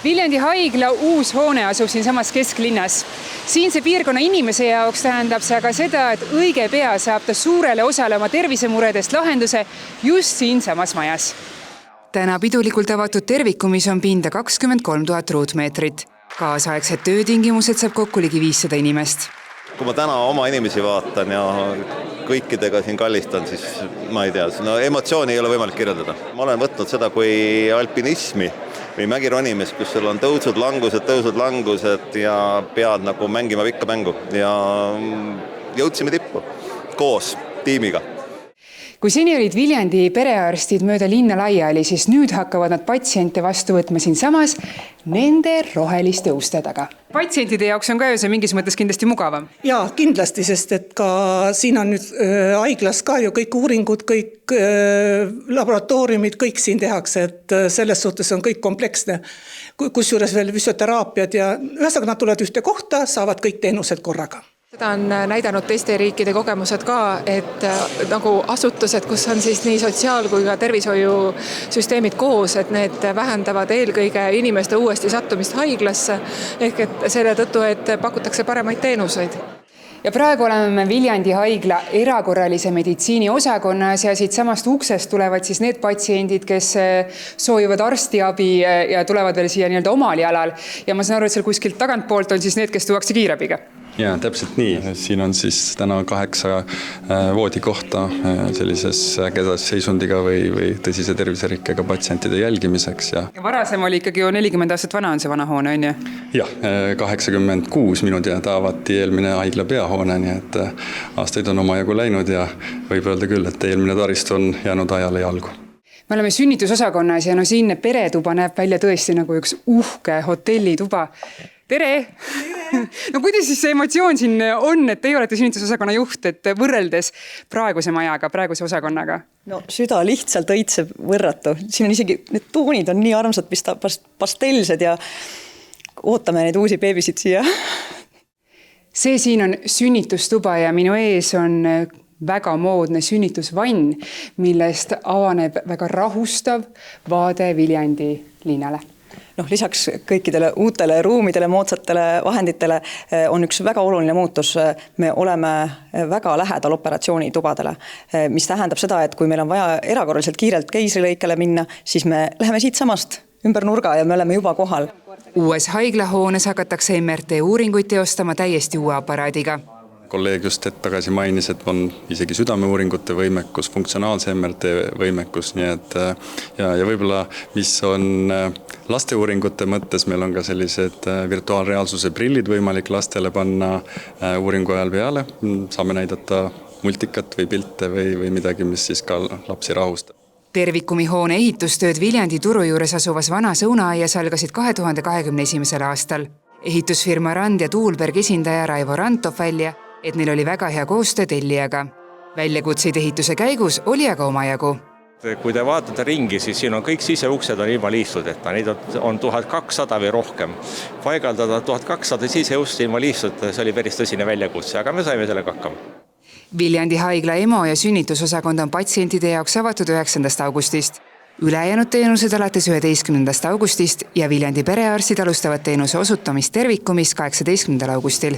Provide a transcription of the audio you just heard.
Viljandi haigla uus hoone asub siinsamas kesklinnas. Siinse piirkonna inimese jaoks tähendab see aga seda, et õige pea saab ta suurele osale oma tervisemuredest lahenduse just siinsamas majas. Täna pidulikult avatud tervikumis on pinda 23 000 ruutmeetrit. Kaasaegsed töötingimused saab kokku ligi 500 inimest. Kui ma täna oma inimesi vaatan ja kõikidega siin kallistan, siis ma ei tea, emotsiooni ei ole võimalik kirjeldada. Ma olen võtnud seda kui alpinismi või mägironimist, kus sul on tõusud, langused ja pead nagu mängima pikka mängu. Ja jõudsime tippu koos tiimiga. Kui seni olid Viljandi perearstid mööda linna laiali, siis nüüd hakkavad nad patsiente vastu võtma siinsamas nende roheliste uste taga. Patsientide jaoks on ka ju see mingis mõttes kindlasti mugavam. Jaa, kindlasti, sest et ka siin on nüüd haiglas ka ju kõik uuringud, kõik laboratooriumid, kõik siin tehakse, et selles suhtes on kõik kompleksne. Kusjuures veel füsioteraapiad ja ühesõnaga nad tulevad ühte kohta, saavad kõik teenused korraga. Seda on näidanud teiste riikide kogemused ka, et nagu asutused, kus on siis nii sotsiaal- kui ka tervishoiusüsteemid koos, et need vähendavad eelkõige inimeste uuesti sattumist haiglasse, ehk et selle tõttu, et pakutakse paremaid teenuseid. Ja praegu oleme Viljandi haigla erakorralise meditsiini osakonnas ja siit samast uksest tulevad siis need patsiendid, kes soovivad arstiabi ja tulevad veel siia nii-öelda omal jalal. Ja ma saan aru, et seal kuskilt tagantpoolt on siis need, kes tuuakse kiirabiga. Ja, täpselt nii. Siin on siis täna 8 voodikohta sellises ägedas seisundiga või tõsise terviserikkega patsientide jälgimiseks. Ja varasem oli ikkagi ju 40 aastat vana on see vana hoone, on ju? Jah, 86 minu teada avati eelmine haigla peahoone, nii et aastaid on omajagu läinud ja võib öelda küll, et eelmine taristu on jäänud ajale jalgu. Me oleme sünnitusosakonnas ja siinne peretuba näeb välja tõesti nagu üks uhke hotellituba. Tere! No kuidas siis see emotsioon siin on, et teie olete sünnitusosakonna juht, et võrreldes praeguse majaga, praeguse osakonnaga? No süda lihtsalt õitseb võrratu. Siin on isegi, need toonid on nii armsad, pastelsed ja ootame neid uusi beebisid siia. See siin on sünnitustuba ja minu ees on väga moodne sünnitusvann, millest avaneb väga rahustav vaade Viljandi linnale. Lisaks kõikidele uutele ruumidele, moodsatele vahenditele on üks väga oluline muutus. Me oleme väga lähedal operatsioonitubadele, mis tähendab seda, et kui meil on vaja erakorraliselt kiirelt keisrilõikele minna, siis me läheme siit samast ümber nurga ja me oleme juba kohal. Uues haiglahoones hakatakse MRT uuringuid teostama täiesti uue aparaadiga. Kolleeg just hetk tagasi mainis, et on isegi südameuuringute võimekus, funktsionaalse MRT võimekus, nii et ja võib-olla mis on lasteuuringute mõttes, meil on ka sellised virtuaalreaalsuse prillid võimalik lastele panna uuringu ajal peale. Saame näidata multikat või pilte või midagi, mis siis ka lapsi rahustab. Tervikumi hoone ehitustööd Viljandi turu juures asuvas vana õunaaias algasid 2021. aastal. Ehitusfirma Rand ja Tuulberg esindaja Raivo Rantov välja, et neil oli väga hea koostöö tellijaga. Väljakutseid ehituse käigus oli aga omajagu. Kui te vaatate ringi, siis siin on kõik siseuksed on ilma liistudeta. Neid on 1200 või rohkem. Paigaldada 1200 siseust ilma liistudeta, see oli päris tõsine väljakutse, aga me saime sellega hakkama. Viljandi haigla EMO ja sünnitusosakond on patsientide jaoks avatud 9. augustist. Ülejäänud teenused alates 11. augustist ja Viljandi perearstid alustavad teenuse osutamist tervikumis 18. augustil.